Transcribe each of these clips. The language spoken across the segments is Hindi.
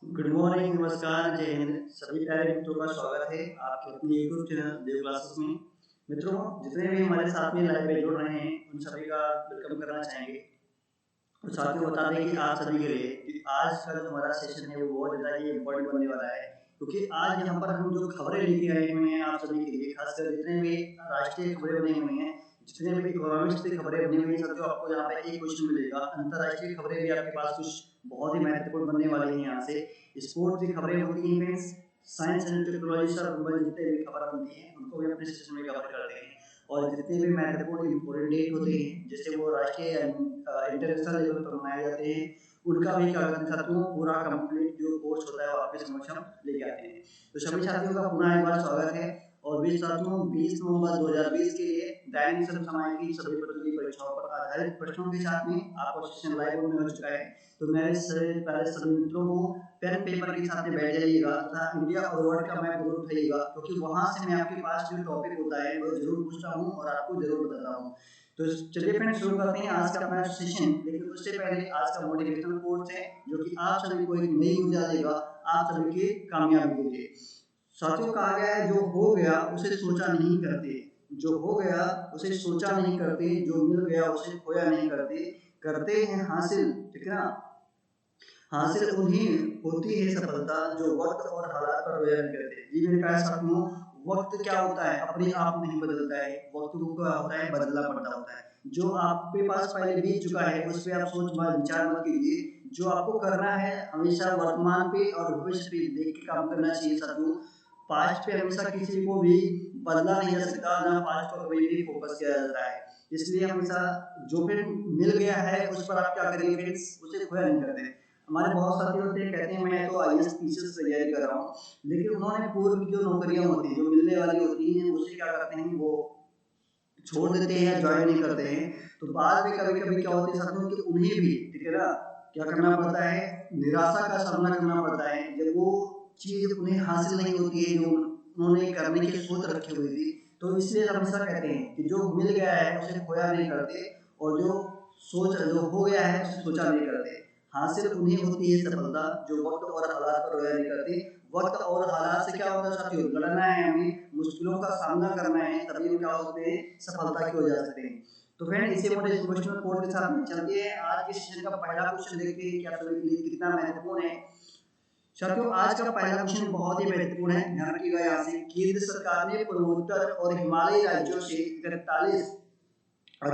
गुड मॉर्निंग, नमस्कार, जय हिंद। सभी प्यारे मित्रों का स्वागत है आपके अपने यूट्यूब चैनल देव क्लासेस में। मित्रों, जितने भी हमारे साथ में लाइव में जुड़ रहे हैं उन सभी का वेलकम करना चाहेंगे। और साथियों, बता दें कि आप सभी के लिए कि आज का जो हमारा सेशन है वो बहुत ज़्यादा ही इम्पोर्टेंट बनने वाला है, क्योंकि आज यहाँ पर हम जो खबरें लेके आए हुए हैं आप सभी के लिए, खासकर जितने भी राष्ट्रीय खबरें बनी हुई हैं, जितने भी इकोनॉमिक्स की खबरें बनी हुई हैं, साथियों आपको यहाँ पे एक क्वेश्चन मिलेगा। अंतर्राष्ट्रीय खबरें भी आपके पास कुछ बहुत ही महत्वपूर्ण बनने वाली हैं। यहाँ से स्पोर्ट्स की खबरें होती हैं, साइंस एंड टेक्नोलॉजी से संबंधित जितने भी खबर बनती हैं उनको भी अपने सेशन में कवर करते हैं। और जितने भी महत्वपूर्ण इम्पोर्टेंट डेट होते हैं, जैसे वो राष्ट्रीय इंटरनेशनल लेवल पर मनाए जाते हैं, उनका भी क्या कहते हैं साथियों, पूरा कंप्लीट जो कोर्स होता है वो आपके समक्ष हम लेके आते हैं। तो सभी साथियों का पुनः एक बार स्वागत है। और 20 नवंबर 2020 के लिए दैनिक समसामयिक की सभी प्रतियोगी परीक्षाओं पर आधारित प्रश्नों के साथ में आपका सेशन लाइव में हो चुका है। तो मेरे प्यारे सभी मित्रों को पेन पेपर के साथ में बैठ जाइएगा तथा इंडिया और वर्ल्ड का मैप जरूर उठाइएगा, क्योंकि वहां से मैं आपके पास जो टॉपिक होता है वो जरूर पूछता हूँ और आपको जरूर बताता हूँ। तो चलिए फ्रेंड्स, शुरू करते हैं आज का अपना सेशन। लेकिन उससे पहले आज का मोटिवेशनल कोट्स है जो कि आप सभी को एक नई ऊर्जा देगा आप सभी की कामयाबी के लिए। साथियों, कहा गया है जो हो गया उसे सोचा नहीं करते, जो हो गया उसे सोचा नहीं करते, जो मिल गया उसे खोया नहीं करते, करते हैं हासिल, ठीक है ना। हासिल उन्हें होती है सफलता जो वक्त और हालात पर वजह नहीं करते। जी मेरे प्यारे साथियों, वक्त क्या होता है, अपने आप नहीं बदलता है। वक्त को क्या होता है, बदलना पड़ता होता है। जो आपके पास पहले बीत चुका है उस पर आप सोच मत विचार मत कीजिए। जो आपको करना है हमेशा वर्तमान पे और भविष्य पे देख के काम करना चाहिए साथियों। पास्ट पे हमेशा किसी को भी बदला नहीं जा सकता, ना पास्ट पर कभी भी फोकस किया जाता है। इसलिए हमेशा जो फिर मिल गया है उस पर आप क्या करिए फ्रेंड्स, उसे खोया नहीं करते। हमारे बहुत साथी होते हैं, कहते हैं मैं तो आईएएस पीसीएस तैयारी कर रहा हूँ, लेकिन उन्होंने पूर्व की जो नौकरियां होती हैं जो मिलने वाली होती हैं उसे क्या करते हैं, वो छोड़ देते हैं, ज्वाइन नहीं करते हैं। तो बाद में कभी कभी क्या होता है साथियों कि उन्हें भी, ठीक है ना, क्या करना पड़ता है, निराशा का सामना करना पड़ता है जब वो चीज उन्हें हासिल नहीं होती है जो उन्होंने करने की सोच रखी हुई थी। तो इसलिए हमेशा कहते हैं कि जो मिल गया है उसे खोया नहीं करते, और जो हो गया है उसे सोचा नहीं करते। हासिल उन्हें होती है सफलता जो वक्त और हालात पर रोया नहीं करते। वक्त और हालात से क्या होता है साथियों, लड़ना है हमें, मुश्किलों का सामना करना है, तभी हम क्या होते हैं, सफलता की ओर जा सकते हैं। तो फ्रेंड, इसी मोटिवेशनल कोट के साथ में चलते हैं। आज के सेशन का पहला क्वेश्चन देखते हैं कि आप सभी के लिए कितना महत्वपूर्ण है। साथियों, आज का पहला क्वेश्चन बहुत ही महत्वपूर्ण है, ध्यान रखिएगा। यहाँ से केंद्र सरकार ने पूर्वोत्तर और हिमालयी राज्यों से 41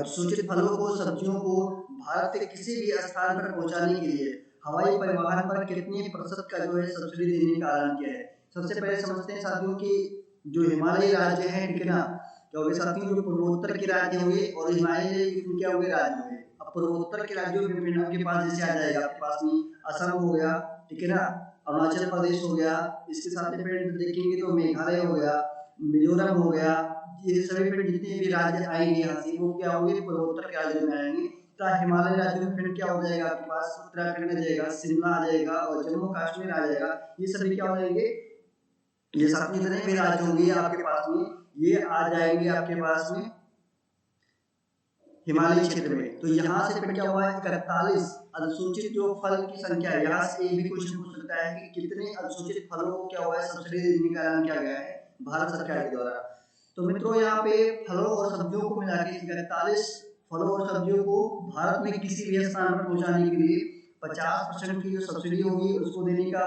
सूचित फलों को, सब्जियों को भारत के किसी भी स्थान पर पहुंचाने के लिए हवाई परिवहन पर कितने प्रतिशत का जो है सब्सिडी देने का ऐलान किया है। सबसे पहले समझते हैं साथियों कि जो हिमालयी राज्य हैं, ठीक है ना, क्या हो गए साथियों, जो पूर्वोत्तर के राज्य हुए और हिमालय क्या हो गए राज्य हुए। अब पूर्वोत्तर के राज्यों में आपके पास जैसे आ जाएगा, आपके पास में असम हो गया, ठीक है ना, अरुणाचल प्रदेश हो गया, इसके साथ में फिर देखेंगे तो मेघालय हो गया, मिजोरम हो गया। ये सभी फिर जितने भी राज्य आएंगे यहाँ से वो क्या होंगे, पूर्वोत्तर के राज्यों में आएंगे। तो हिमालय राज्यों में फिर क्या हो जाएगा, आपके पास उत्तराखंड आ जाएगा, शिमला आ जाएगा और जम्मू कश्मीर आ जाएगा। ये सभी क्या हो जाएंगे, ये साथ में जितने भी राज्य होंगे आपके पास में, ये आ जाएंगे आपके पास में हिमालय क्षेत्र में। तो यहाँ से फिर क्या हुआ है, 41 अनुसूचित जो फल की संख्या है। यहाँ से एक भी क्वेश्चन पूछ सकता है कि कितने अनुसूचित फलों को क्या हुआ है, सब्सिडी देने का ऐलान किया गया है भारत सरकार के द्वारा। तो मित्रों, यहाँ पे फलों और सब्जियों को मिला के 41 फलों और सब्जियों को भारत में किसी भी स्थान पर पहुंचाने के लिए 50% की जो सब्सिडी होगी उसको देने का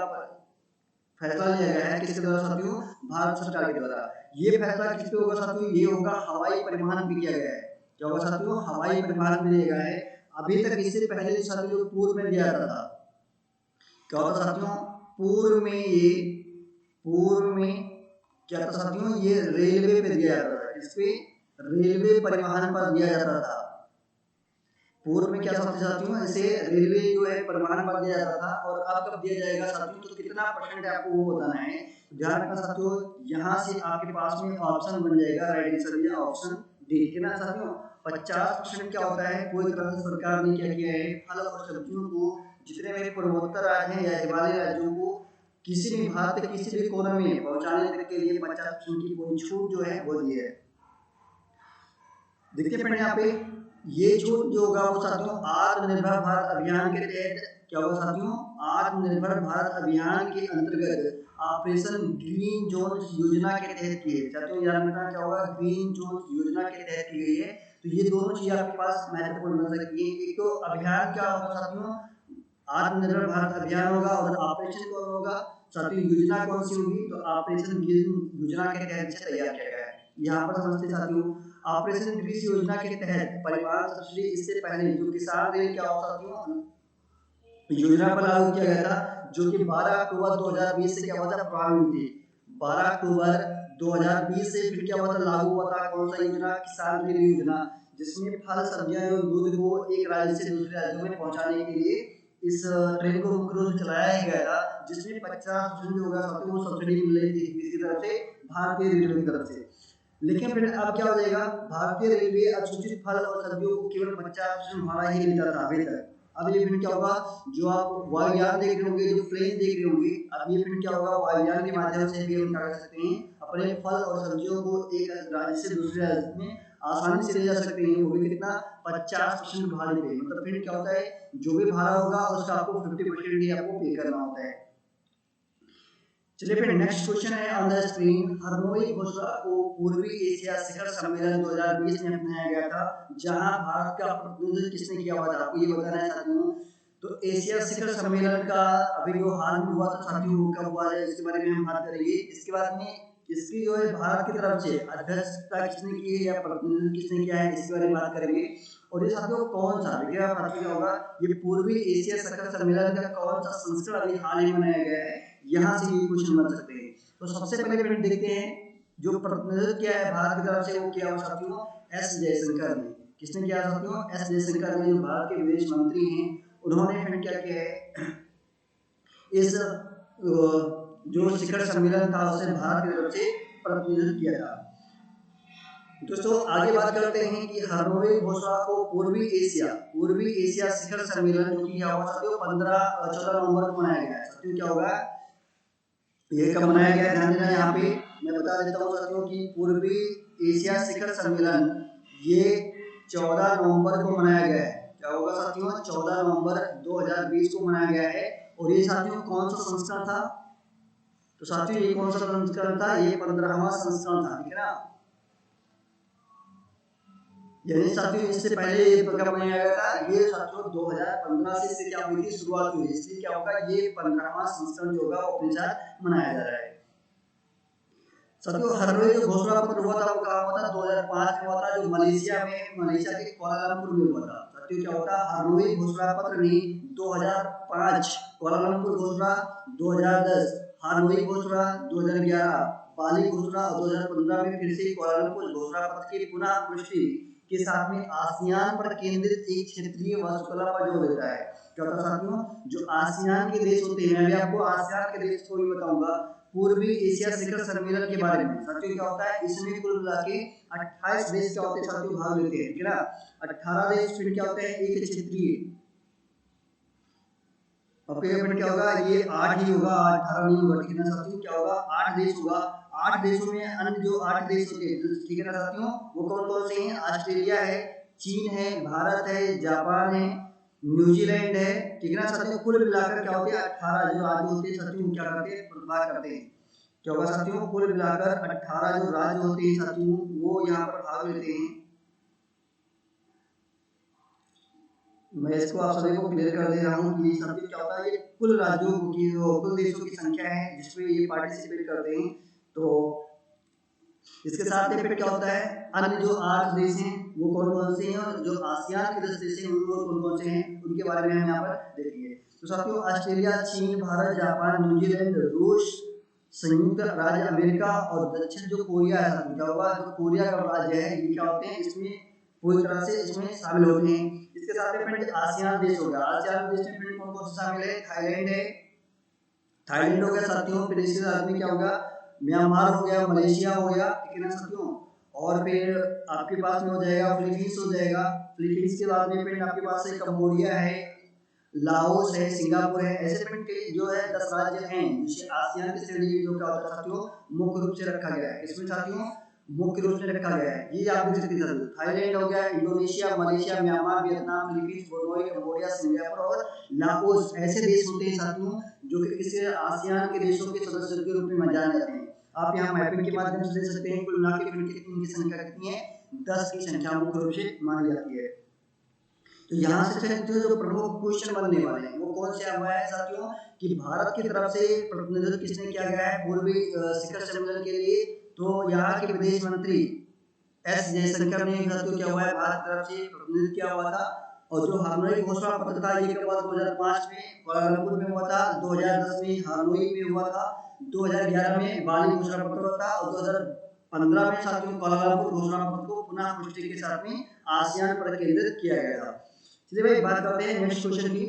फैसला लिया गया है। किसके द्वारा साथियों, भारत सरकार के द्वारा। ये फैसला किस पे होगा साथियों, ये होगा हवाई परिवहन पे किया गया है। क्या होगा साथियों, हवाई परिवहन में दिया गया है। अभी तक इससे पहले साथियों पूर्व में दिया जाता था, क्या होता साथियों, पूर्व में क्या था साथियों, ये रेलवे पे दिया जाता था। इस पे रेलवे परिवहन पर दिया जाता था। पूर्व में क्या था साथियों, इसे रेलवे जो है परिवहन पर दिया जाता था। और अब कब दिया जाएगा साथियों, तो कितना परसेंट है आपको वो बताना है। ध्यान रखना साथियों, यहाँ से आपके पास में ऑप्शन बन जाएगा, राइट आंसर दिया ऑप्शन डी, है ना साथियों। 50% क्या होता है, पूरी तरह से सरकार ने क्या किया है, फल और सब्जियों को जितने भी पूर्वोत्तर राज्य हैं या हिमालय राज्यों को किसी भी भारत के किसी भी कोने में पहुंचाने तक के लिए 50% की कोई छूट जो है वो दी है। देखिए फ्रेंड, यहाँ पे ये छूट जो होगा वो साथियों आत्मनिर्भर भारत अभियान के तहत क्या होगा साथियों, आत्मनिर्भर भारत अभियान के अंतर्गत ऑपरेशन ग्रीन जोन योजना के तहत की है। साथियों याद रखना क्या होगा, ग्रीन जोन योजना के तहत की गई है। तो ये दोनों चीजें आपके पास महत्वपूर्ण बन सकती है। एक तो अभियान क्या होगा साथियों, आत्मनिर्भर भारत अभियान होगा, और ऑपरेशन कौन होगा साथियों, योजना कौन सी होगी, तो ऑपरेशन ग्रीन योजना के तहत से तैयार किया गया है। यहाँ पर समझते साथियों, ऑपरेशन ग्रीन योजना के तहत परिवार सब्सिडी इससे पहले जो किसान रेल क्या होता साथियों योजना पर लागू किया गया था, जो कि 12 अक्टूबर 2020 से क्या हुआ था, प्रभावी हुई थी। 12 अक्टूबर 2020 से फिर क्या हुआ था, लागू हुआ था कौन सा योजना, किसान रेल योजना, जिसमें फल सब्जियां एवं दूध को एक राज्य से दूसरे राज्यों में पहुंचाने के लिए इस ट्रेन को मुख्य रूप से चलाया गया था, जिसमें 50% जो होगा साथियों वो सब्सिडी मिल रही थी किसकी तरफ से, भारतीय रेलवे की तरफ से। लेकिन फिर अब क्या हो जाएगा, भारतीय रेलवे अनुसूचित फल और सब्जियों को केवल 50% भाड़ा ही देता था अभी तक। अब ये फिर क्या होगा, जो आप वायुयान देख रहे होंगे, जो प्लेन देख रहे होंगे, अब ये फिर क्या होगा, वायुयान के माध्यम से भी हम क्या कर सकते हैं, अपने फल और सब्जियों को एक राज्य से दूसरे राज्य में आसानी से ले जा सकते हैं, वो भी कितना, 50% भाड़े पे। मतलब फिर क्या होता है, जो भी भाड़ा होगा उसका आपको 50% ही आपको पे करना होता है। चलिए फिर नेक्स्ट क्वेश्चन है ऑन द स्क्रीन, हरनोई घोषणा को पूर्वी एशिया शिखर सम्मेलन 2020 में अपनाया गया था, जहां भारत का प्रतिनिधित्व किसने किया हुआ था, आपको ये बताना है साथियों। तो एशिया शिखर सम्मेलन का अभी जो हाल में हुआ था साथियों, कब हुआ है इसके बारे में हम बात करेंगे। इसके बाद में इसकी जो है भारत की तरफ से अध्यक्षता किसने की है या प्रतिनिधित्व किसने किया है, इसके बारे में बात करेंगे। और ये साथियों कौन सा, देखिए आप साथियों होगा, ये पूर्वी एशिया शिखर सम्मेलन का कौन सा संस्करण अभी हाल ही में मनाया गया है, यहाँ से ये क्वेश्चन बन सकते हैं। तो सबसे पहले फिर देखते हैं जो प्रतिनिधित्व किया है भारत की तरफ से, वो किया हुआ साथियों एस जयशंकर ने। किसने किया साथियों, एस जयशंकर ने, जो भारत के विदेश मंत्री हैं, उन्होंने फिर क्या किया है, इस जो शिखर सम्मेलन था उसे भारत की तरफ से प्रतिनिधित्व किया था। दोस्तों आगे बात करते हैं कि हरनोई घोषणा को पूर्वी एशिया शिखर सम्मेलन जो कि क्या हुआ साथियों 14 नवंबर को मनाया गया है। साथियों क्या होगा, ये कब मनाया गया, ध्यान देना यहाँ पे मैं बता देता हूँ साथियों की पूर्वी एशिया शिखर सम्मेलन ये 14 नवंबर को मनाया गया है। क्या होगा साथियों, 14 नवंबर 2020 को मनाया गया है। और ये साथियों कौन सा संस्करण था, तो साथियों ये कौन सा संस्करण था, ये 15वां संस्करण था, ठीक है ना। यानी साथियों इससे पहले ये कब मनाया गया था, ये साथियों 2015 से इससे क्या हुई थी, शुरुआत हुई, इसलिए क्या होगा ये 15वां संस्करण जो होगा वो अपने साथ मनाया जा रहा है। साथियों हरनोई जो घोषणा पत्र हुआ था वो कहाँ हुआ था, 2005 में हुआ था, जो मलेशिया के कुआलालंपुर में हुआ था। साथियों क्या होता है, हरनोई घोषणा पत्र ने 2005, कुआलालंपुर घोषणा 2010, हरनोई घोषणा 2011, बाली घोषणा 2015 में फिर से कुआलालंपुर घोषणा पत्र की पुनः पुष्टि के साथ में आसियान पर केंद्रित एक क्षेत्रीय वास्तुकला पर जोर देता है। क्या होता है साथियों, जो आसियान के देश होते हैं, मैं भी आपको आसियान के देश को भी बताऊंगा पूर्वी एशिया शिखर सम्मेलन के बारे में। साथियों क्या होता है, इसमें कुल मिला के 28 देश क्या होते हैं साथियों भाग लेते हैं, ठीक है ना। 18 देश फिर क्या होते हैं एक क्षेत्रीय, और फिर क्या होगा ये 8 ही होगा, 18 नहीं होगा, ठीक है ना साथियों। क्या होगा 8 देश होगा, 8 देशों में अन्य जो 8 देश होते हैं, ठीक है ना साथियों, वो कौन कौन से हैं, ऑस्ट्रेलिया है, चीन है, भारत है, जापान है, न्यूजीलैंड है, ठीक है ना साथियों। कुल मिलाकर क्या होते हैं 18 जो राज्य होते हैं साथियों, क्या करते हैं प्रतिभाग करते हैं। क्या होगा साथियों, कुल मिलाकर 18 जो राज्य होते हैं साथियों वो यहाँ पर भाग लेते हैं। मैं इसको आप सभी को क्लियर कर दे रहा हूँ कि साथियों क्या होता है, ये कुल राज्यों की कुल देशों की संख्या है जिसमें ये पार्टिसिपेट करते हैं। तो इसके साथ ही फिर क्या होता है, अन्य जो 8 देश हैं वो कौन कौन से हैं, और जो आसियान के 10 देश हैं वो कौन कौन से हैं, उनके बारे में हम यहाँ पर देखेंगे। तो साथियों ऑस्ट्रेलिया, चीन, भारत, जापान, न्यूजीलैंड, रूस, संयुक्त राज्य अमेरिका और दक्षिण जो कोरिया है, क्या होगा जो कोरिया का राज्य है, ये क्या होते हैं इसमें पूरी तरह से इसमें शामिल होते हैं। इसके साथ में फिर आसियान देश हो गया, आसियान देश में फिर कौन कौन से शामिल है, थाईलैंड है, थाईलैंड हो गया साथियों, फिर इसके साथ में क्या होगा म्यांमार हो गया, मलेशिया हो गया, ठीक है ना साथियों। और फिर आपके पास में हो जाएगा फिलीपींस हो जाएगा, फिलीपींस के बाद में फिर आपके पास है कंबोडिया है, लाओस है, सिंगापुर है। ऐसे फिर जो है 10 राज्य हैं जिसे आसियान की श्रेणी जो क्या होता है साथियों मुख्य रूप से रखा गया है। इसमें साथियों मुख्य रूप से रखा गया है। ये आप देख सकते हैं, थाईलैंड हो गया, Indonesia, Malaysia, Myanmar, Vietnam, Philippines, Brunei, Cambodia, Singapore और लाओस ऐसे देश होते हैं साथियों जो कि किसी आसियान के देशों के सदस्य के रूप में जाने जाते हैं। आप यहाँ मैपिंग के माध्यम से देख सकते हैं कुल मिला के इनकी संख्या कितनी है, 10 की संख्या मुख्य रूप से मानी जाती है। तो यहाँ से फिर जो प्रमुख क्वेश्चन बनने वाले हैं वो कौन से हुआ है साथियों कि भारत की तरफ से प्रतिनिधित्व किसने किया गया है पूर्वी शिखर सम्मेलन के लिए, तो यहाँ के विदेश मंत्री एस जयशंकर ने साथियों क्या हुआ है भारत की तरफ से प्रतिनिधित्व किया हुआ था। और जो हानोई घोषणा पत्र था ये कब 2005 में कुआलालंपुर में हुआ था, 2010 में हानोई में हुआ था, 2011 में बाली घोषणा पत्र हुआ था और 2015 में साथियों कुआलालंपुर घोषणा पत्र को पुनः पुष्टि के साथ में आसियान पर केंद्रित किया गया था। चलिए भाई बात करते हैं नेक्स्ट क्वेश्चन की।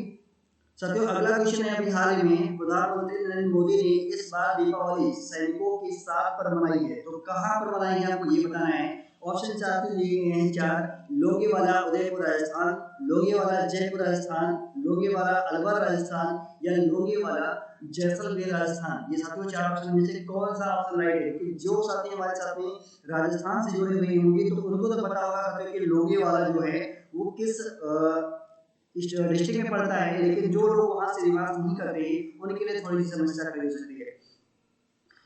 साथियों अगला क्वेश्चन है, अभी हाल ही में प्रधानमंत्री नरेंद्र मोदी ने इस बार दीपावली सैनिकों के साथ पर मनाई है, तो कहां पर मनाई है आपको ये बताना है। ऑप्शन साथियों दिए गए हैं 4, लोंगेवाला उदयपुर राजस्थान, लोंगेवाला जयपुर राजस्थान, लोंगेवाला अलवर राजस्थान या लोंगेवाला जैसलमेर राजस्थान। ये साथियों 4 ऑप्शन में से कौन सा ऑप्शन राइट है, कि जो साथी हमारे साथ में राजस्थान से जुड़े हुए होंगे तो उनको तो पता होगा साथियों कि लोंगेवाला जो है वो किस डिस्ट्रिक्ट में पड़ता है, लेकिन जो लोग वहां से निवास नहीं करते उनके लिए थोड़ी सी समस्या खड़ी हो सकती है।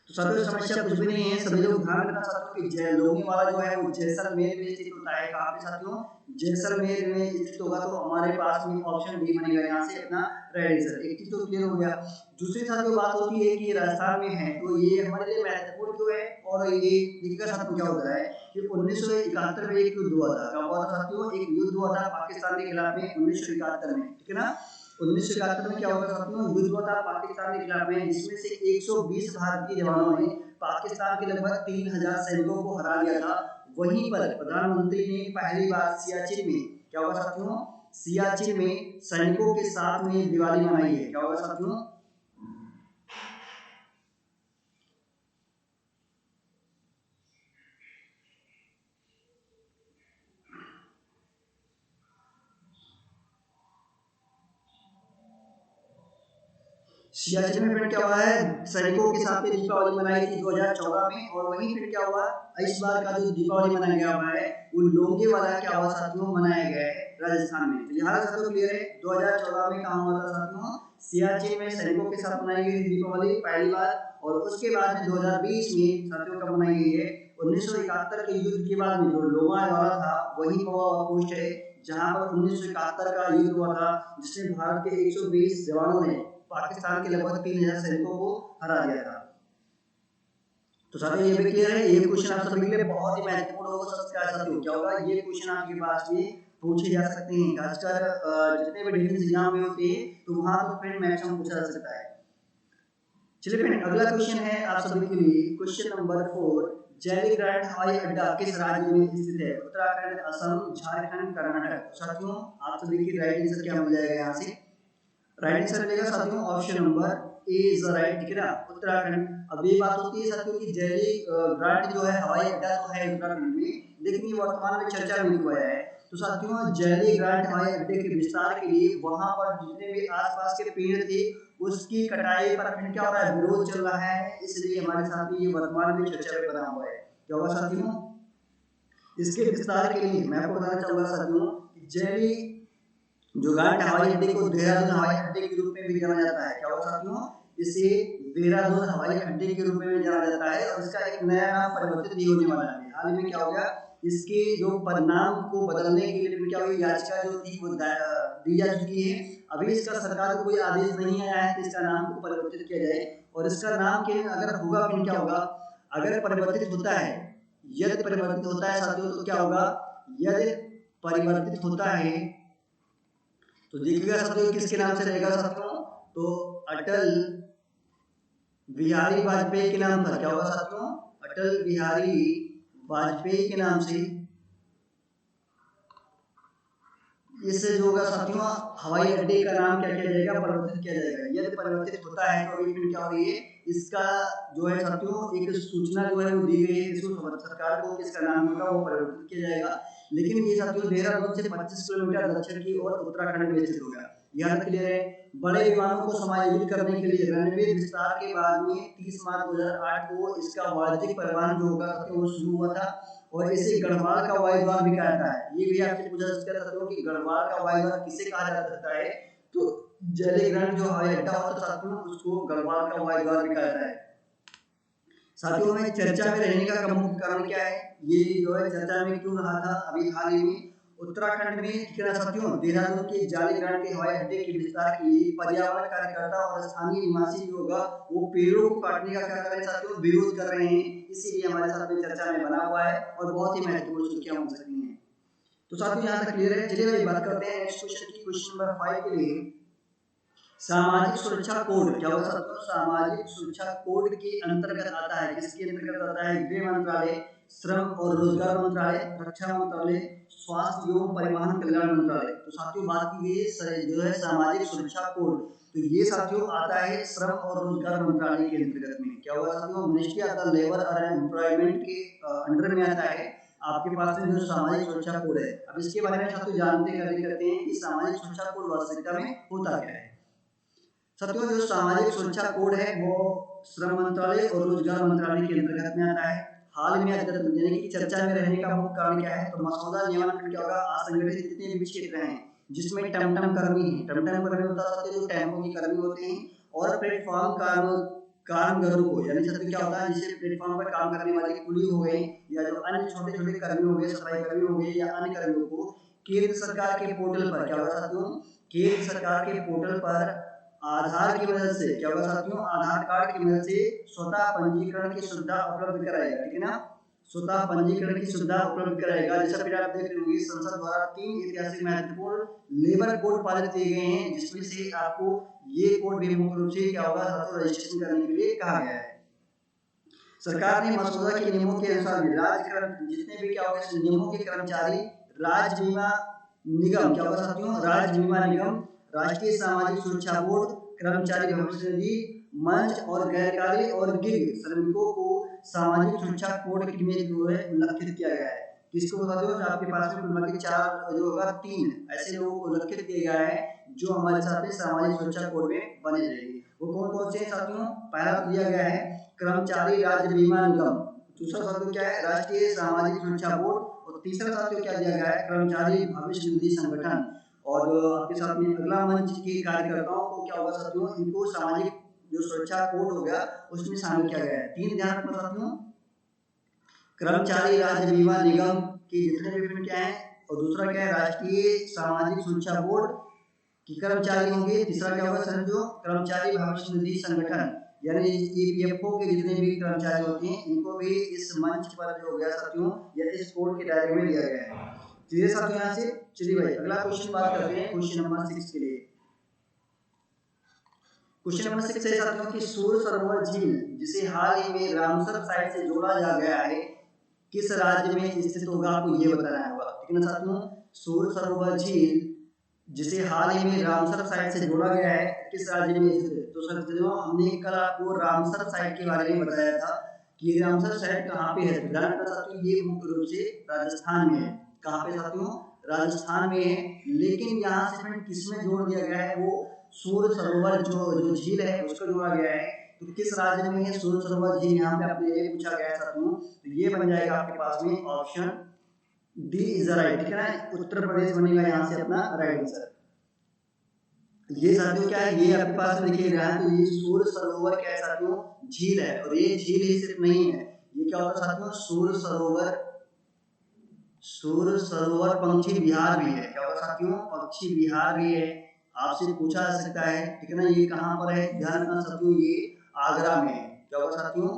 तो साथियों समस्या कुछ भी नहीं है, सभी लोग ध्यान रखना साथियों कि लोंगेवाला जो है वो जैसलमेर में स्थित होता है। कहां पे साथियों, जैसलमेर में स्थित होगा। तो हमारे पास में ऑप्शन डी बनेगा यहाँ से अपना राइट आंसर। एक चीज तो क्लियर हो गया। दूसरी साथियों बात होती है कि राजस्थान में है तो ये हमारे लिए महत्वपूर्ण क्यों है, और ये देखिएगा साथियों क्या होता है कि 1971 में एक युद्ध हुआ था। क्या हुआ था साथियों, एक युद्ध हुआ था पाकिस्तान के खिलाफ में 1971 में, ठीक है ना। 1971 में क्या हुआ साथियों, युद्ध हुआ था पाकिस्तान के खिलाफ में, जिसमें से 120 भारतीय जवानों ने पाकिस्तान के लगभग 3000 सैनिकों को हरा दिया था। वहीं पर प्रधानमंत्री ने पहली बार सियाचिन में क्या हुआ साथियों, सियाचिन में सैनिकों के साथ में दिवाली मनाई है। क्या हुआ साथियों, सियाचिन में फिर क्या हुआ है, सैनिकों के साथ में दीपावली मनाई थी 2014 में। और वहीं फिर क्या हुआ, इस बार का जो दीपावली मनाया गया हुआ है वो लोंगेवाला क्या हुआ साथियों मनाया गया है राजस्थान में। तो यहाँ साथियों क्लियर है, 2014 में कहाँ हुआ था साथियों, सियाचिन में सैनिकों के साथ मनाई गई दीपावली पहली बार। और उसके बाद में 2020 में साथियों कब मनाई गई है, 1971 के युद्ध के बाद में जो लोंगेवाला था वही पोस्ट है जहाँ पर 1971 का युद्ध हुआ था, जिसमें भारत के 120 जवानों ने पाकिस्तान के लगभग 3000 सैनिकों को हरा दिया था। तो साथियों ये भी क्लियर है, ये क्वेश्चन आप सभी के लिए बहुत ही महत्वपूर्ण होगा। साथियों क्या होगा, ये क्वेश्चन आपके पास में पूछे जा सकते हैं, खासकर जितने भी डिफेंस एग्जाम में होते हैं तो वहां तो फ्रेंड मैक्सिमम पूछा जा सकता है। चलिए फ्रेंड अगला क्वेश्चन है आप सभी के लिए, क्वेश्चन नंबर 4, जैलीग्रांट हवाई अड्डा किस राज्य में स्थित है, उत्तराखंड, असम, झारखंड, कर्नाटक। साथियों आप सभी की राइट आंसर क्या मिल जाएगा यहाँ से, राइट आंसर मिलेगा साथियों option number A is the right, ठीक है ना, उत्तराखंड। अब ये बात होती है साथियों कि जैली ग्रांट जो है हवाई अड्डा तो है उत्तराखंड में, लेकिन ये वर्तमान में चर्चा में हुआ है। तो साथियों जैली ग्रांट हवाई अड्डे के विस्तार के लिए वहां पर जितने भी आसपास के पेड़ थे उसकी कटाई पर फिर क्या हो रहा है, विरोध चल रहा है, इसलिए हमारे साथ ये वर्तमान में चर्चा में बना हुआ है। क्या हुआ साथियों, इसके विस्तार के लिए मैं आपको बताना चाहूंगा साथियों कि जैली जो ग्रांट हवाई अड्डे को देहरादून हवाई अड्डे के रूप में भी जाना जाता है। क्या हुआ साथियों, इसे देहरादून हवाई अड्डे के रूप में भी जाना जाता है और इसका एक नया नाम परिवर्तित भी होने वाला है। हाल में क्या हो गया, इसके जो परिणाम को बदलने के लिए क्या हुई, याचिका जो थी वो दी जा चुकी है। अभी इसका सरकार को कोई आदेश नहीं आया है कि इसका नाम को परिवर्तित किया जाए, और इसका नाम के अगर होगा फिर क्या होगा, अगर परिवर्तित होता है, यदि परिवर्तित होता है साथियों तो क्या होगा, यदि परिवर्तित होता है तो देखिएगा साथियों किसके नाम से रहेगा साथियों, तो अटल बिहारी वाजपेयी के नाम पर। क्या होगा साथियों, अटल बिहारी वाजपेयी के नाम से इससे जो होगा साथियों हवाई अड्डे का नाम क्या किया जाएगा, परिवर्तित किया जाएगा। यदि परिवर्तित होता है तो अभी फिर क्या हो रही है, इसका जो है साथियों एक सूचना जो है वो दी गई है सरकार को, किसका नाम होगा वो परिवर्तित किया जाएगा। लेकिन ये साथियों देहरादून से 25 किलोमीटर दक्षिण की ओर उत्तराखंड में स्थित होगा। यह क्लियर है। बड़े विमानों को समायोजित करने के लिए रनवे विस्तार के बाद में 30 मार्च 2008 को इसका वाणिज्यिक परिवहन जो होगा वो शुरू हुआ था और इसे गढ़वाल का वायु द्वार भी कहा जाता है। ये भी आपसे पूछा जा सकता है कि गढ़वाल का वायु द्वार किसे कहा जा सकता है, तो जयलीग्रांट जो हवाई अड्डा होता है साथियों उसको गढ़वाल का वायु द्वार भी कहा जाता है। साथियों में चर्चा में रहने का मुख्य कारण क्या है, ये जो है चर्चा में क्यों रहा था अभी हाल ही में उत्तराखंड में क्या साथियों देहरादून के जयलीग्रांट के हवाई अड्डे के विस्तार के लिए पर्यावरण कार्यकर्ता और स्थानीय निवासी जो होगा वो पेड़ों को काटने का क्या कर रहे हैं साथियों, विरोध कर रहे हैं। इसीलिए हमारे साथ में चर्चा में बना हुआ है और बहुत ही महत्वपूर्ण सुर्खियां हो सकती हैं। तो साथियों यहाँ तक क्लियर है। चलिए अभी बात करते हैं नेक्स्ट क्वेश्चन की, क्वेश्चन नंबर 5 के लिए सामाजिक सुरक्षा कोड क्या होगा साथियों, सामाजिक सुरक्षा कोड के अंतर्गत आता है, किसके अंतर्गत आता है, गृह मंत्रालय, श्रम और रोजगार मंत्रालय, रक्षा मंत्रालय, स्वास्थ्य एवं परिवहन कल्याण मंत्रालय। तो साथियों बात की गई जो है सामाजिक सुरक्षा कोड, तो ये साथियों आता है श्रम और रोजगार मंत्रालय के अंतर्गत में। क्या होगा साथियों, मिनिस्ट्री ऑफ द लेबर और एम्प्लॉयमेंट के अंडर में आता है आपके पास में जो सामाजिक सुरक्षा कोड है। अब इसके बारे में साथियों जानते हैं कि सामाजिक सुरक्षा कोड वास्तविकता में होता क्या है। साथियों जो सामाजिक सुरक्षा कोड है वो श्रम मंत्रालय और रोजगार मंत्रालय के अंतर्गत में आता है। हाल में यानी कि चर्चा में रहने का मुख्य कारण क्या है, तो मसौदा नियमन क्या होगा, असंगठित जितने भी क्षेत्र हैं जिसमें टमटम कर्मी है, टमटम कर्मी होता है जो टेम्पो की कर्मी होते हैं, और प्लेटफॉर्म कामगारों को, यानी साथियों क्या होता है जैसे प्लेटफॉर्म पर काम करने वाले कुली हो गए या जो अन्य छोटे छोटे कर्मी हो गए, सफाई कर्मी हो गए या अन्य कर्मियों को केंद्र सरकार के पोर्टल पर क्या होगा साथियों, केंद्र सरकार के पोर्टल पर आधार की मदद से क्या होगा साथियों, आधार कार्ड की मदद से स्वतः पंजीकरण की सुविधा उपलब्ध कराएगा। ठीक है ना, स्वतः पंजीकरण की सुविधा उपलब्ध कराएगा। जैसा फिर आप देख रहे होंगे संसद द्वारा 3 ऐतिहासिक महत्वपूर्ण लेबर कोड पारित किए गए हैं, जिसमें से आपको ये कोड भी मुख्य रूप से क्या होगा साथियों रजिस्ट्रेशन करने के लिए कहा गया है। सरकार ने मसौदा के नियमों के अनुसार राज्य जितने भी क्या होगा नियमों के कर्मचारी राज्य बीमा निगम क्या होगा साथियों, राज्य बीमा निगम, राष्ट्रीय सामाजिक सुरक्षा बोर्ड, कर्मचारी भविष्य निधि मंच और गैरकारी और गिग श्रमिकों को सामाजिक सुरक्षा कोड में जो है उल्लेखित किया गया है। किसको बता दो, आपके पास में कुल मिलाकर 4 जो होगा 3 ऐसे लोगों को उल्लेखित किया गया है जो हमारे साथ में सामाजिक सुरक्षा कोड में बने रहेंगे। वो कौन कौन से साथियों, पहला दिया गया है कर्मचारी राज्य बीमा निगम, दूसरा साथियों क्या है राष्ट्रीय सामाजिक सुरक्षा बोर्ड, और तीसरा साथियों क्या दिया गया है कर्मचारी भविष्य निधि संगठन। और आपके साथ में अगला मंच के कार्यकर्ताओं को क्या होगा साथियों, इनको सामाजिक जो सुरक्षा कोड हो गया उसमें शामिल किया गया है। 3 ध्यान रखना साथियों, कर्मचारी राज्य बीमा निगम के जितने भी क्या है, और दूसरा क्या है राष्ट्रीय सामाजिक सुरक्षा बोर्ड की कर्मचारी होंगे, तीसरा क्या होगा साथियों कर्मचारी भविष्य निधि संगठन यानी ईपीएफओ के जितने भी कर्मचारी होते हैं इनको भी इस मंच पर जो हो गया साथियों या इस कोड के दायरे में लिया गया है। चलिए साथियों यहाँ से चलिए भाई अगला क्वेश्चन बात करते हैं क्वेश्चन नंबर 6 के लिए। क्वेश्चन नंबर 6 है साथियों कि सूर सरोवर झील जिसे हाल ही में रामसर साइट से जोड़ा जा गया है किस राज्य में स्थित होगा, आपको ये बताना होगा। ठीक है ना साथियों, सूर सरोवर झील जिसे हाल ही में रामसर साइट से जोड़ा गया है किस राज्य में स्थित है। तो साथियों हमने कल आपको रामसर साइट के बारे में बताया था कि रामसर साइट कहाँ पे है। ध्यान रखना साथियों ये मुख्य रूप से राजस्थान में है। कहाँ पे साथियों, राजस्थान में है, लेकिन यहाँ से फिर किसमें जोड़ दिया गया है, वो सूर सरोवर जो झील है उसको जोड़ा गया है। तो किस राज्य में है सूर सरोवर झील, यहाँ पे आपने ये पूछा गया है साथियों, तो ये बन जाएगा आपके पास में ऑप्शन डी इज राइट। ठीक है ना, उत्तर प्रदेश बनेगा यहाँ से अपना राइट आंसर। ये साथियों क्या है, ये आपके पास में देखिए रहा है, तो ये सूर सरोवर क्या है साथियों झील है, और ये झील ही सिर्फ नहीं है, ये क्या होता है साथियों सूर सरोवर पक्षी विहार भी है। क्या होगा साथियों, पक्षी विहार भी है, आपसे पूछा जा सकता है। ठीक है ना, ये कहाँ पर है, ध्यान रखना साथियों ये आगरा में है। क्या होगा साथियों,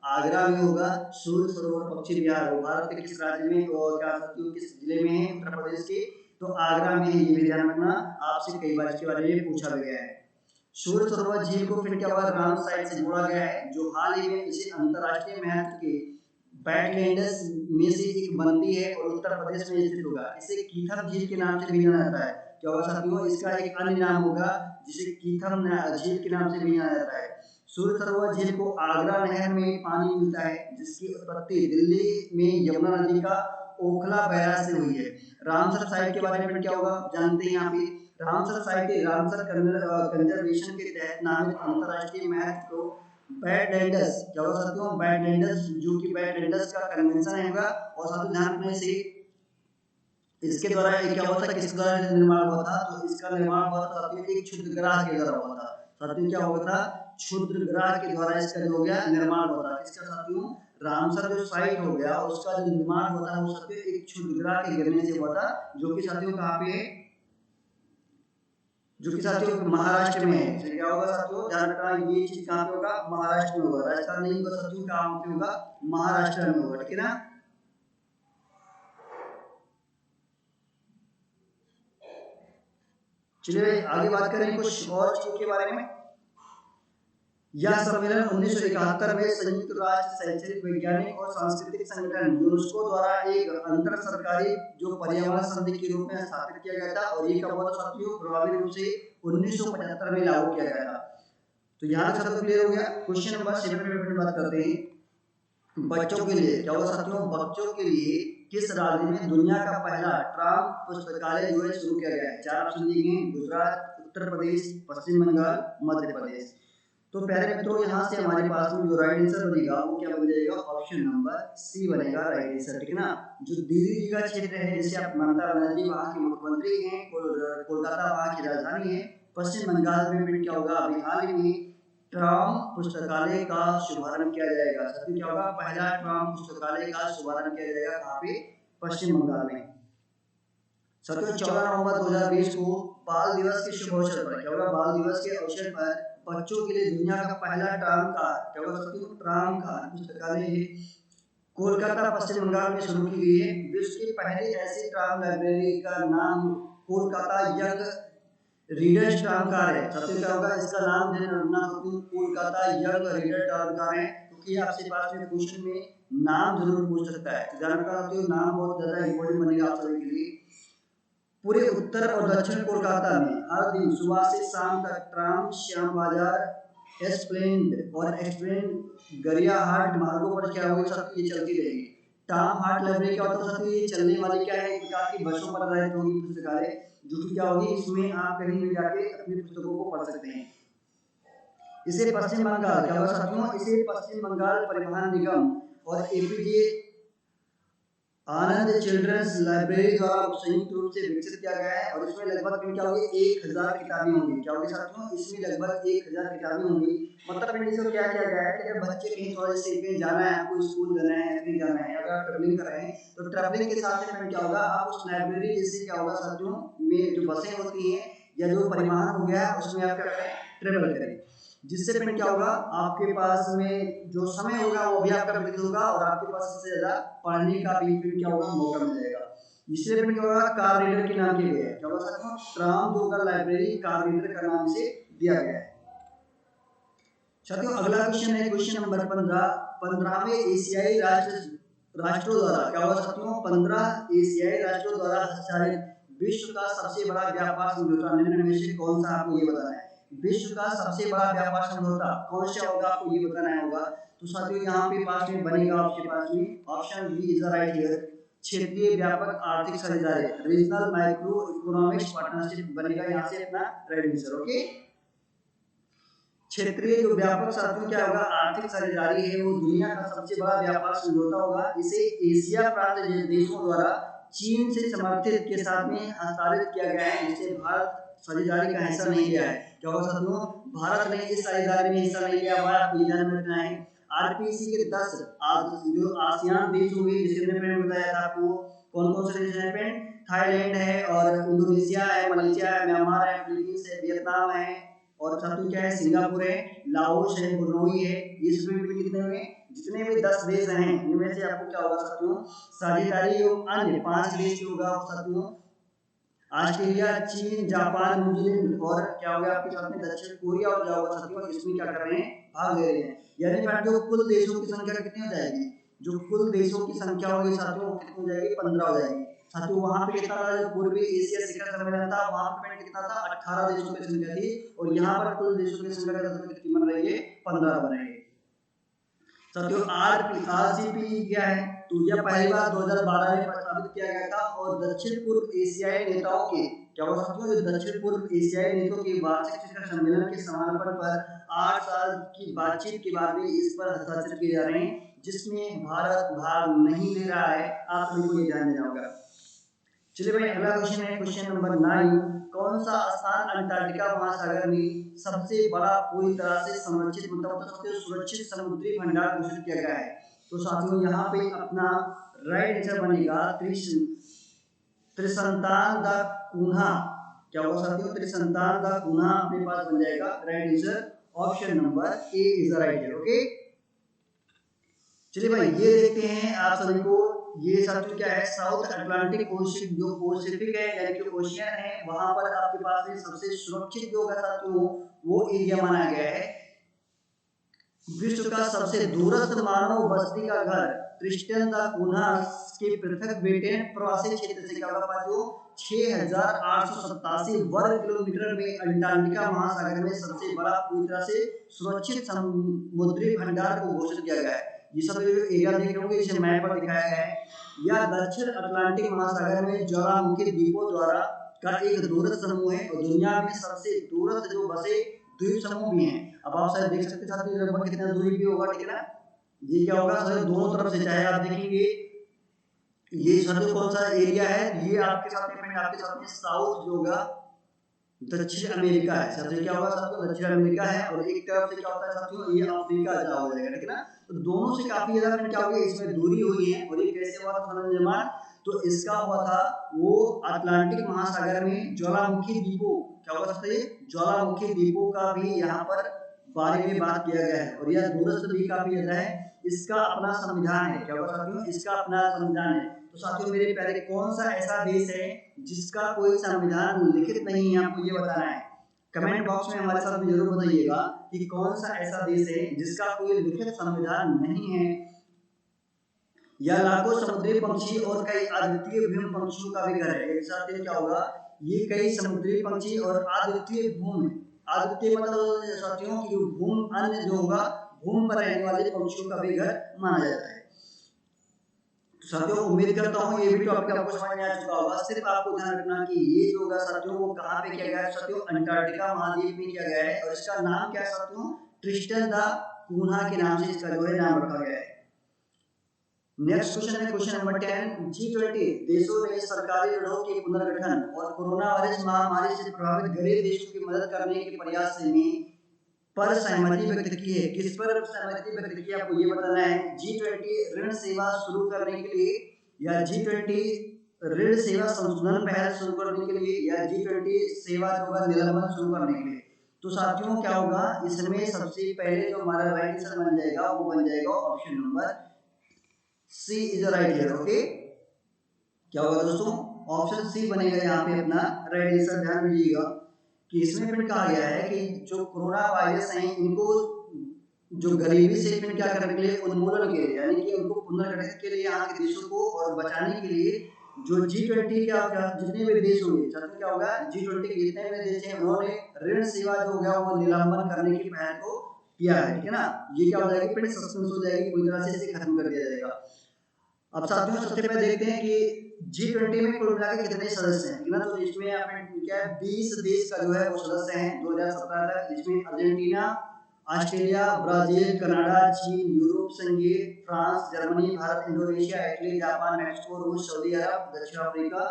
आगरा में होगा सूर सरोवर पक्षी विहार। भारत के किस राज्य में और क्या साथियों किस जिले में है, उत्तर प्रदेश के, तो आगरा में ये भी ध्यान रखना, आपसे कई बार इसके बारे में पूछा गया है। सूर सरोवर झील को फिर क्या हुआ राम साइट से जोड़ा गया है, जो हाल ही में इसे अंतरराष्ट्रीय महत्व के वेटलैंड्स में से एक बनती है और उत्तर प्रदेश में स्थित होगा। इसे कीथम झील के नाम से भी जाना जाता है। क्या होगा साथियों, इसका एक अन्य नाम होगा जिसे कीथम झील के नाम से भी जाना जाता है। सूर सरोवर झील को आगरा नहर में पानी मिलता है, जिसकी उत्पत्ति दिल्ली में यमुना नदी का ओखला बैराज से हुई है। रामसर साइट के बारे में क्या होगा जानते हैं यहाँ पे, रामसर साइट रामसर कंजर्वेशन के तहत नामित अंतरराष्ट्रीय महत्व को बैडलैंडर्स क्या होगा साथियों, बैडलैंडर्स जो कि बैडलैंडर्स का कन्वेंशन है और साथियों ध्यान रखने से इसके द्वारा क्या हुआ था, किसके द्वारा निर्माण हुआ था, तो इसका निर्माण हुआ था साथियों एक क्षुद्र ग्रह के द्वारा हुआ था। साथियों क्या हुआ था, क्षुद्र ग्रह के द्वारा इसका जो हो गया निर्माण हुआ था। इसका साथियों रामसर जो साइट हो गया उसका जो निर्माण हुआ था वो साथियों एक क्षुद्र ग्रह के गिरने से हुआ था, जो कि साथियों कहाँ पे, जो कि साथियों महाराष्ट्र में है। तो क्या होगा साथियों, ध्यान रखना ये चीज कहाँ पे होगा, महाराष्ट्र में होगा, राजस्थान नहीं होगा साथियों, कहाँ पे होगा, महाराष्ट्र में होगा, ठीक है ना। चलिए आगे बात करें कुछ और चीजों के बारे में। यह सम्मेलन 1971 में संयुक्त राष्ट्र शैक्षणिक वैज्ञानिक और सांस्कृतिक संगठन यूनेस्को द्वारा एक अंतर सरकारी जो पर्यावरण संधि के रूप में स्थापित किया गया था, और ये कब हुआ था साथियों, प्रभावी रूप से 1975 में लागू किया गया था। तो यहाँ तक सब क्लियर हो गया। क्वेश्चन नंबर 7 पे बात करते हैं। बच्चों के लिए क्या होगा साथियों, बच्चों के लिए किस राज्य में दुनिया का पहला ट्राम पुस्तकालय जो है शुरू किया गया है। 4 ऑप्शन दिए गए, गुजरात, उत्तर प्रदेश, पश्चिम बंगाल, मध्य प्रदेश। तो प्यारे मित्रों यहाँ से हमारे पास में जो राइट आंसर बनेगा वो क्या बन जाएगा, ऑप्शन नंबर सी बनेगा राइट आंसर, ठीक है ना। जो दिल्ली जी का क्षेत्र है, जैसे आप ममता बनर्जी वहाँ के मुख्यमंत्री हैं, कोलकाता वहाँ की राजधानी है, पश्चिम बंगाल में भी क्या होगा, अभी हाल ही में ट्राम पुस्तकालय का शुभारंभ किया जाएगा। साथियों क्या होगा, पहला ट्राम पुस्तकालय का शुभारंभ किया जाएगा कहाँ पे, पश्चिम बंगाल में। साथियों 14 नवंबर 2020 को बाल दिवस के शुभ अवसर पर क्या होगा, बाल दिवस के अवसर पर बच्चों के लिए दुनिया का पहला ट्राम कार क्या होगा साथियों, ट्राम कार पुस्तकालय कोलकाता पश्चिम बंगाल में शुरू की गई है। विश्व की पहली ऐसी ट्राम लाइब्रेरी का नाम Kolkata young readers tram car है। साथियों क्या होगा, इसका नाम रखना Kolkata young reader tram car है, क्योंकि आपसे पास में क्वेश्चन में नाम जरूर पूछ सकता है। ध्यान रखना साथियों, नाम बहुत ज्यादा इंपॉर्टेंट बनेगा आप सभी के लिए। पूरे उत्तर और दक्षिण कोलकाता में हर दिन सुबह से शाम तक ट्राम, श्याम बाजार, एस्प्लेंड और एक्सप्लेंड गरियाहाट मार्गों पर क्या होगी साथियों, ये चलती रहेगी। टाम हार्ट लाइब्रेरी क्या होता है साथियों, ये चलने वाली क्या है, एक प्रकार की बसों पर आधारित होगी पुस्तकालय, जो कि क्या होगी, इसमें आप कहीं भी जाके अपनी पुस्तकों को पढ़ सकते हैं। इसे पश्चिम बंगाल क्या होगा साथियों, इसे पश्चिम बंगाल परिवहन निगम और एपीजे आनंद चिल्ड्रंस लाइब्रेरी द्वारा संयुक्त रूप से विकसित किया गया है, और इसमें लगभग क्या होगी, 1000 किताबें होंगी। क्या होगी साथियों, इसमें लगभग 1000 किताबें होंगी। मतलब इसमें क्या किया गया है कि अगर बच्चे कहीं थोड़े से कहीं जाना है, आपको स्कूल जाना है, कहीं जाना है, अगर आप ट्रैवलिंग कर रहे हैं तो ट्रैवलिंग के साथ में क्या होगा, आप उस लाइब्रेरी जैसे क्या होगा साथियों में जो बसें होती हैं या जो परिवहन हो गया उसमें आप क्या करें, ट्रेवल करें, जिससे फिर क्या होगा, आपके पास में जो समय होगा वो भी आपका व्यतीत होगा, और आपके पास सबसे ज्यादा पढ़ने का भी फिर क्या होगा, मौका मिलेगा। इसलिए फिर क्या होगा, कार रीडर के नाम किया गया है। क्या होगा साथियों, ट्राम जो होगा लाइब्रेरी कार रीडर का नाम से दिया गया है। साथियों अगला क्वेश्चन है क्वेश्चन नंबर 15। 15वें एशियाई राष्ट्रों द्वारा क्या होगा साथियों, 15 एशियाई राष्ट्रों द्वारा हस्ताक्षरित विश्व का सबसे बड़ा व्यापार समझौता निम्न में से कौन सा, आपको ये बताना है। विश्व का सबसे बड़ा व्यापार समझौता कौन सा होगा, आपको ये बताना होगा। तो साथियों यहाँ पे पास में बनेगा आपके पास में option B is the right here, क्षेत्रीय व्यापक आर्थिक साझेदारी, रीजनल माइक्रो इकोनॉमिक्स पार्टनरशिप बनेगा यहाँ से अपना राइट आंसर। ओके, क्षेत्रीय जो व्यापक साथियों क्या होगा, आर्थिक साझेदारी है, वो दुनिया का सबसे बड़ा व्यापार समझौता होगा। इसे एशिया प्रांत देशों द्वारा चीन से समर्थित के साथ में हस्ताक्षरित किया गया है, जिससे भारत साझेदारी का हिस्सा नहीं लिया है। क्या होगा साथियों, भारत ने इस साझेदारी में हिस्सा नहीं लिया हुआ, आपको ध्यान में रखना है। आरपीसी के 10 जो आसियान देश होंगे, जिसने मैंने बताया था आपको कौन कौन से देश हैं, थाईलैंड है और इंडोनेशिया है, मलेशिया है, म्यांमार है, फिलीपींस है, वियतनाम है, और साथियों क्या है, सिंगापुर है, लाओस है, ब्रुनई है। ये सभी कितने हुए, जितने भी 10 देश हैं इनमें से आपको क्या होगा साथियों, साझेदारी अन्य 5 देश होगा साथियों, ऑस्ट्रेलिया, चीन, जापान, न्यूजीलैंड और क्या होगा आपके साथ में दक्षिण कोरिया और क्या होगा साथियों, इसमें क्या कर रहे हैं, भाग ले रहे हैं। यानी जो कुल देशों की संख्या कितनी हो जाएगी, जो कुल देशों की संख्या होगी साथियों कितनी हो जाएगी, 15 हो जाएगी। साथियों वहां पे कितना था, जो पूर्वी एशिया शिखर सम्मेलन था वहां पे कितना था, 18 देशों की संख्या थी, और यहाँ पर कुल देशों की संख्या कितनी बन रही है, 15 बन रही है। साथियों आरसीपी क्या है, तो यह पहली बार 2012 में प्रस्तावित किया गया था, और दक्षिण पूर्व एशियाई नेताओं के क्या हुआ साथियों, जो दक्षिण पूर्व एशियाई नेताओं के वार्षिक शिखर सम्मेलन के समापन पर 8 साल की बातचीत के बाद भी इस पर हस्ताक्षर किए जा रहे हैं, जिसमें भारत भाग नहीं ले रहा है। आप सभी को ये ध्यान देना होगा। चलिए भाई, अगला क्वेश्चन है क्वेश्चन नंबर 9। कौन सा स्थान अंटार्कटिका महासागर में सबसे बड़ा पूरी तरह से संरक्षित मतलब सबसे सुरक्षित समुद्री भंडार घोषित किया गया है? तो साथियों यहाँ पे अपना राइट आंसर बनेगा त्रिसंतान दा कून्हा। क्या होगा साथियों, त्रिसंतान दा कून्हा अपने पास बन जाएगा। Right answer option number A is the right answer. Okay, चलिए भाई ये देखते हैं आप सभी को, ये साथियों क्या है, साउथ अटलांटिक ओशियन जो पैसिफिक है यानी कि ओशियन है, वहां पर आपके पास में सबसे सुरक्षित जो होगा साथियों वो एरिया माना गया है। विश्व का सबसे दूरस्थ मानव बस्ती का घर ट्रिस्टन दा कून्हा के पृथक ब्रिटेन प्रवासी क्षेत्र से क्या होगा साथियों 6887 वर्ग किलोमीटर में अंटार्कटिका महासागर में सबसे बड़ा पूरी तरह से सुरक्षित समुद्री भंडार को घोषित किया गया है। ये सब जो एरिया देख रहे होंगे इसे मैप पर दिखाया गया है। यह दक्षिण अटलांटिक महासागर में ज्वालामुखी द्वीपों द्वारा का एक दूरस्थ समूह है और दुनिया में सबसे दूरस्थ जो बसे द्वीप समूह भी हैं। अब आप शायद देख सकते साथियों लगभग कितना दूरी भी होगा, ठीक है ना। ये क्या होगा सर, दोनों तरफ से, चाहे आप देखेंगे ये साथियों कौन सा एरिया है, ये आपके साथ में आपके साथ में साउथ जो होगा दक्षिण अमेरिका है। साथियों क्या होगा साथियों दक्षिण अमेरिका है, और एक तरफ से क्या होता है साथियों ये अफ्रीका जा हो जाएगा, ठीक है ना। तो दोनों से काफी ज्यादा क्या होगी इसमें दूरी हुई है। और ये कैसे हुआ था निर्माण, तो इसका हुआ था वो अटलांटिक महासागर में ज्वालामुखी द्वीपों, क्या होगा साथियों ज्वालामुखी द्वीपों का भी यहाँ पर बारे में बात किया गया है। और यह दूरस्थ भी काफी ज्यादा है। इसका अपना संविधान है, क्या होगा साथियों इसका अपना संविधान है। तो साथियों मेरे प्यारे कौन सा ऐसा देश है जिसका कोई संविधान लिखित नहीं है, आपको ये बताना है। कमेंट बॉक्स में हमारे साथ में जरूर बताइएगा कि कौन सा ऐसा देश है जिसका कोई लिखित संविधान नहीं है। या लाखों समुद्री पक्षी और कई अद्वितीय भूमि पक्षियों का भी घर है। एक साथ क्या होगा, ये कई समुद्री पक्षी और अद्वितीय भूमि, अद्वितीय मतलब साथियों की भूमि अन्य जो होगा भूमि पर रहने वाले पक्षियों का भी घर माना जाता है। साथियों उम्मीद करता हूँ ये भी टॉपिक आपको समझ में आ चुका होगा। सिर्फ आपको ध्यान रखना कि ये जो होगा साथियों वो कहाँ पे किया गया है, साथियों अंटार्कटिका महाद्वीप में किया गया है। और इसका नाम क्या है साथियों, ट्रिस्टन दा कून्हा के नाम से इसका जो है नाम रखा गया है। नेक्स्ट क्वेश्चन है क्वेश्चन नंबर 10। G20 देशों ने सरकारी ऋणों के पुनर्गठन और कोरोना वायरस महामारी से प्रभावित गरीब देशों की मदद करने के प्रयास में पर सहमति व्यक्त की है। किस पर सहमति व्यक्त की आपको ये बताना है। G20 ऋण सेवा शुरू करने के लिए, या G20 ऋण सेवा संशोधन पहल शुरू करने के लिए, या G20 सेवा जो है निलंबन शुरू करने के लिए। तो साथियों क्या होगा इसमें सबसे पहले जो हमारा राइट आंसर बन जाएगा वो बन जाएगा option number C is the right answer. Okay, क्या होगा दोस्तों ऑप्शन सी बनेगा यहाँ पे अपना राइट आंसर। ध्यान दीजिएगा कि इसमें फिर कहा गया है कि जो कोरोना वायरस है इनको जो गरीबी से फिर क्या करने के लिए उन्मूलन के लिए, यानी कि उनको पुनर्गठित के लिए यहाँ के देशों को और बचाने के लिए जो G20 क्या जितने भी देश होंगे साथियों क्या होगा G20 के जितने भी देश हैं उन्होंने ऋण सेवा जो होगा वो निलंबन करने की पहल को किया है, ठीक है ना। ये क्या हो जाएगी फिर सस्पेंस हो जाएगी, पूरी तरह से इसे खत्म कर दिया जाएगा। अब साथियों सबसे पहले देखते हैं कि G20 में कुल मिलाकर कितने सदस्य हैं, ठीक है ना। तो इसमें आपने क्या 20 देश का जो है वो सदस्य हैं 2017 तक, जिसमें अर्जेंटीना, ऑस्ट्रेलिया, ब्राजील, कनाडा, चीन, यूरोप संघ, France, Germany, Bharat, Indonesia, Italy, Japan, Mexico, रूस, सऊदी अरब, दक्षिण अफ्रीका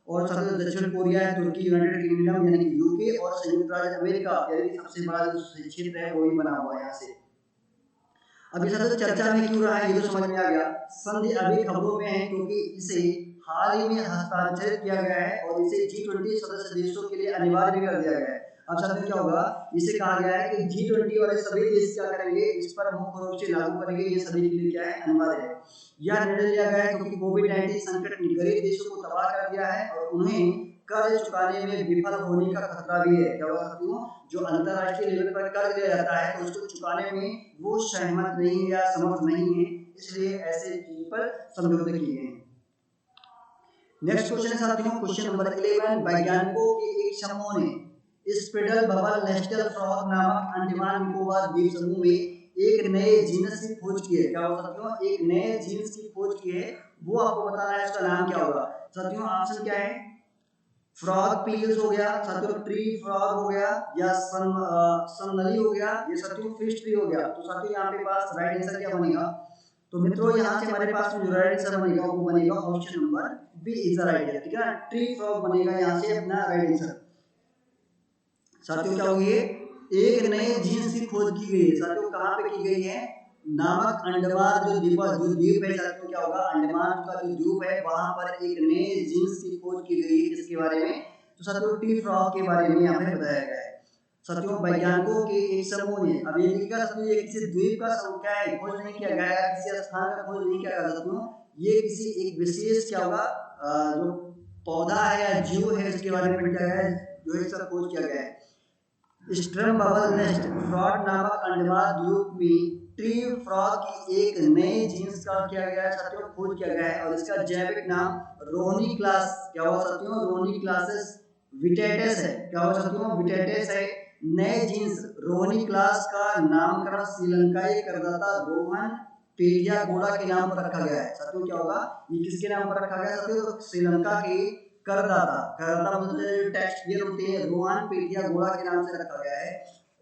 और साथ दक्षिण कोरिया, तुर्की, यूनाइटेड किंगडम यानी कि यूके और संयुक्त राज्य अमेरिका यानी कि सबसे बड़ा जो क्षेत्र है वो ही बना हुआ है यहाँ से। अभी साथियों चर्चा में क्यों रहा है ये तो समझ में आ गया। संधि अभी खबरों में है क्योंकि इसे हाल ही में हस्ताक्षरित किया गया है और इसे G20 सदस्य देशों के लिए अनिवार्य भी कर दिया गया है। अब साथियों क्या होगा, इसे कहा गया है कि G20 वाले सभी देश क्या करेंगे, इस पर मुख्य रूप से लागू करेंगे, ये सभी के लिए क्या है अनिवार्य है। यह निर्णय लिया गया है क्योंकि कोविड-19 संकट ने गरीब देशों को तबाह कर दिया है और उन्हें कर्ज चुकाने में विफल होने का खतरा भी है। क्या होगा साथियों, जो अंतरराष्ट्रीय लेवल पर कर्ज लिया जाता है तो उसको चुकाने में वो सहमत नहीं या समर्थ नहीं है, इसलिए ऐसे चीज पर समझौते किए हैं। नेक्स्ट क्वेश्चन साथियों क्वेश्चन नंबर 11। वैज्ञानिकों के एक समूह ने स्पिडल बबल नेस्टल फ्रॉग नामक अंडमान निकोबार द्वीप समूह में एक नए जीनस की खोज की है। क्या होगा साथियों, एक नए जीनस की खोज की है, वो आपको बताना है, उसका नाम क्या होगा। साथियों ऑप्शन क्या है, फ्रॉग पील्स हो गया साथियों, ट्री फ्रॉग हो गया, या सननली हो गया, ये साथियों फिश ट्री हो गया। तो साथियों यहाँ पे पास राइट आंसर क्या बनेगा? तो मित्रों यहाँ से हमारे पास जो राइट आंसर बनेगा वो बनेगा option number B is the right answer, ठीक है। ट्री फ्रॉग बनेगा यहाँ से अपना राइट आंसर। साथियों क्या होगी? एक नए जीन्स की खोज की गई है साथियों, कहाँ पे की गई है? नामक अंडमान जो द्वीप है साथियों, क्या होगा? अंडमान का जो द्वीप है वहां पर एक नए जीन्स की खोज की गई है, किसके बारे में? तो साथियों टी फ्रॉग के बारे में यहाँ पे बताया गया है। साथियों वैज्ञानिकों के एक समूह ने, अब ये क्या साथियों, ये किसी द्वीप का क्या है खोज नहीं किया गया है, किसी स्थान का खोज नहीं किया गया साथियों, ये किसी एक विशेष क्या होगा जो पौधा है या जीव है उसके बारे में क्या है जो इसका खोज किया गया है। स्ट्रम बबल नेस्ट फ्रॉड नामक अंडमान द्वीप में ट्री फ्रॉग की एक नए जीन्स का किया गया है साथियों, खोज किया गया है, और इसका जैविक नाम रोहनी क्लास क्या हुआ साथियों? रोहनी क्लासेस विटेटस है। क्या हुआ साथियों? विटेटस है। नए जीन्स रोहनी क्लास का नामकरण श्रीलंकाई करदाता रोहन पेडिया गोड़ा के नाम पर रखा गया है साथियों। क्या होगा? ये किसके नाम पर रखा गया साथियों? श्रीलंका के करदाता, करदाता मतलब टैक्स पेयर होते हैं, रोहन पेडिया गोड़ा के नाम से रखा गया है।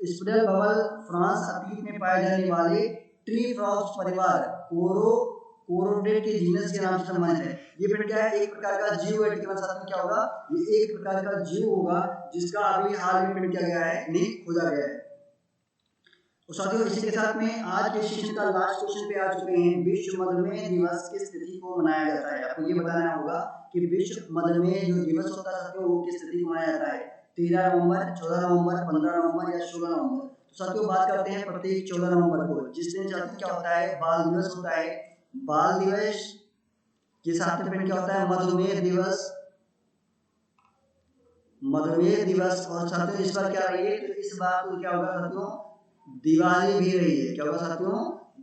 स्पिडल बबल फ्रांस अतीत में पाए जाने वाले ट्री फ्रॉग्स परिवार कोरोडेट के जीनस के नाम से सम्मानित है। ये फिर क्या है? एक प्रकार का जीव है, टिकना साथ में क्या होगा? ये एक प्रकार का जीव होगा जिसका अभी हाल में फिर किया गया है, नहीं खोजा गया है। तो साथियों इसी के साथ में आज के सेशन का लास्ट क्वेश्चन पे आ चुके हैं। विश्व मधुमेह दिवस किस तिथि को मनाया जाता है? आपको ये बताना होगा कि विश्व मधुमेह जो दिवस होता है साथियों वो किस तिथि को मनाया जाता है? 13 नवंबर, 14 नवंबर, 15 नवंबर या 16 नवंबर। तो साथियों बात करते हैं प्रत्येक 14 नवंबर को, जिस दिन साथियों क्या होता है? बाल दिवस होता है। बाल दिवस के साथ में क्या होता है? मधुमेह दिवस, मधुमेह दिवस। और साथियों इस बार क्या रही है? तो इस बार तो क्या होगा साथियों? दिवाली भी रही है। क्या होगा साथियों?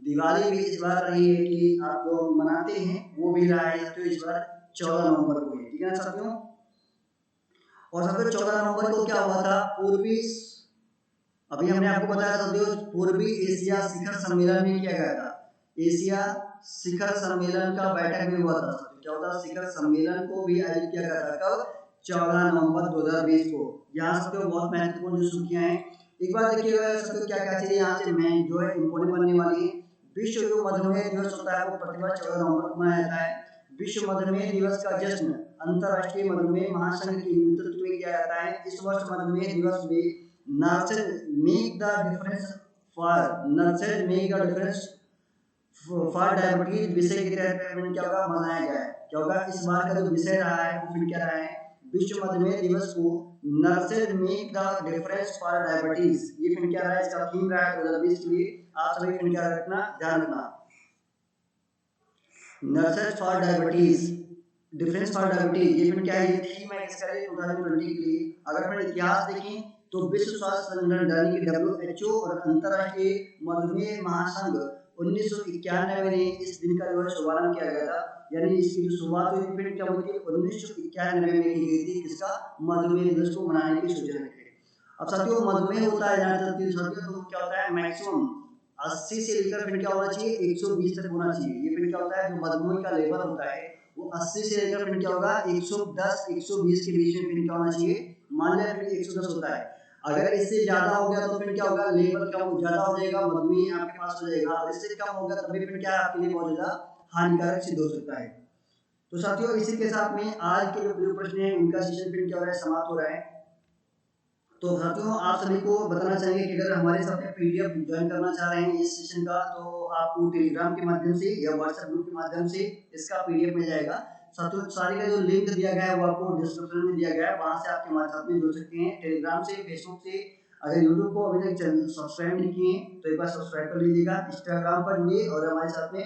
दिवाली भी इस बार रही है कि आप लोग मनाते हैं, वो भी रहा है साथियों इस बार 14 नवंबर को, ठीक है ना साथियों। और साथियों 14 नवंबर को क्या हुआ था? पूर्वी, अभी हमने आपको बताया साथियों पूर्वी एशिया शिखर सम्मेलन में किया गया था। एशिया शिखर सम्मेलन का बैठक भी हुआ था। क्या होता? शिखर सम्मेलन को भी आयोजित किया गया था। कब? 14 नवंबर 2020 को। यहाँ साथियों बहुत महत्वपूर्ण जो सूचियां हैं, एक बार देखिएगा साथियों क्या क्या चीजें यहाँ से मैं जो है इम्पोर्टेंट बनने वाली है। विश्व जो मधुमेह दिवस होता है वो प्रतिवर्ष 14 नवंबर को मनाया जाता है। विश्व मधुमेह दिवस का जश्न अंतरराष्ट्रीय मधुमेह महासंघ के नेतृत्व में किया जाता है। इस वर्ष मधुमेह दिवस में nurses make the difference for diabetes विषय के तहत क्या होगा? मनाया गया है। क्या होगा? इस बार का जो विषय रहा है वो फिर क्या रहा है? विश्व मधुमेह दिवस को nurses make the difference for diabetes, ये फिर क्या रहा है? इसका थीम रहा है 2020 के लिए। आप सभी फिर क्या रखना, ध्यान रखना, nurses for diabetes, difference for diabetes, ये फिर क्या है? ये थीम है किसका? 2020 के लिए। अगर फिर इतिहास देखें तो विश्व स्वास्थ्य संगठन यानी कि WHO और अंतरराष्ट्रीय मधुमेह महासंघ 1991 में इस दिन का जो है शुभारंभ किया गया था। यानी इसकी जो शुरुआत हुई फिर क्या हुई थी? 1991 में की गई थी। किसका? मधुमेह दिवस को मनाने की सूचना थी। अब साथियों मधुमेह होता है साथियों तो क्या होता है? मैक्सिमम 80 से लेकर फिर क्या होना चाहिए? 120 तक होना चाहिए। ये फिर क्या होता है? जो मधुमेह का लेवल होता है वो 80 से लेकर फिर क्या होगा? 110 120 के बीच में फिर क्या होना चाहिए? मान लिया फिर 110 होता है। अगर इससे ज्यादा हो गया तो फिर क्या होगा? लेवल कम ज्यादा हो जाएगा, मधुमेह आपके पास हो जाएगा। और इससे कम होगा तभी फिर क्या आपके लिए बहुत ज्यादा हानिकारक सिद्ध हो सकता है। तो साथियों इसी के साथ में आज के जो प्रश्न है उनका सेशन फिर क्या हो रहा है? समाप्त हो रहा है। तो साथियों आप सभी को बताना चाहेंगे कि अगर हमारे साथ में पीडीएफ ज्वाइन करना चाह रहे हैं इस सेशन का, तो आपको टेलीग्राम के माध्यम से या व्हाट्सएप ग्रुप के माध्यम से इसका पीडीएफ मिल जाएगा। साथियों सारी का जो लिंक दिया गया है वो आपको डिस्क्रिप्शन में दिया गया है, वहां से आप हमारे साथ में जुड़ सकते हैं टेलीग्राम से, फेसबुक से। अगर यूट्यूब को अभी तक चैनल सब्सक्राइब नहीं किए तो एक बार सब्सक्राइब कर लीजिएगा। इंस्टाग्राम पर जुड़िए और हमारे साथ में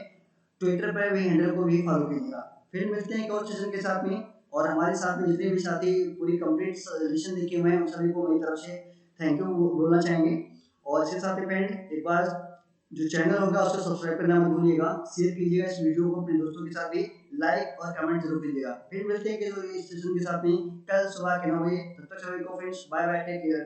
ट्विटर पर भी हैंडल को भी फॉलो कीजिएगा। फिर मिलते हैं एक और सेशन के साथ में, और हमारे साथ में जितने भी साथी पूरी कंप्लीट सजेशन देखे हुए हैं उन सभी को मेरी तरफ से थैंक यू बोलना चाहेंगे। और इसके साथ ही फ्रेंड एक बार जो चैनल होगा उसको सब्सक्राइब करना मत भूलिएगा, शेयर कीजिएगा इस वीडियो को अपने दोस्तों के साथ भी, लाइक और कमेंट जरूर कीजिएगा। फिर मिलते हैं इस सेशन के साथ में कल सुबह के 9 बजे। तब तक सभी को friends bye bye, take care.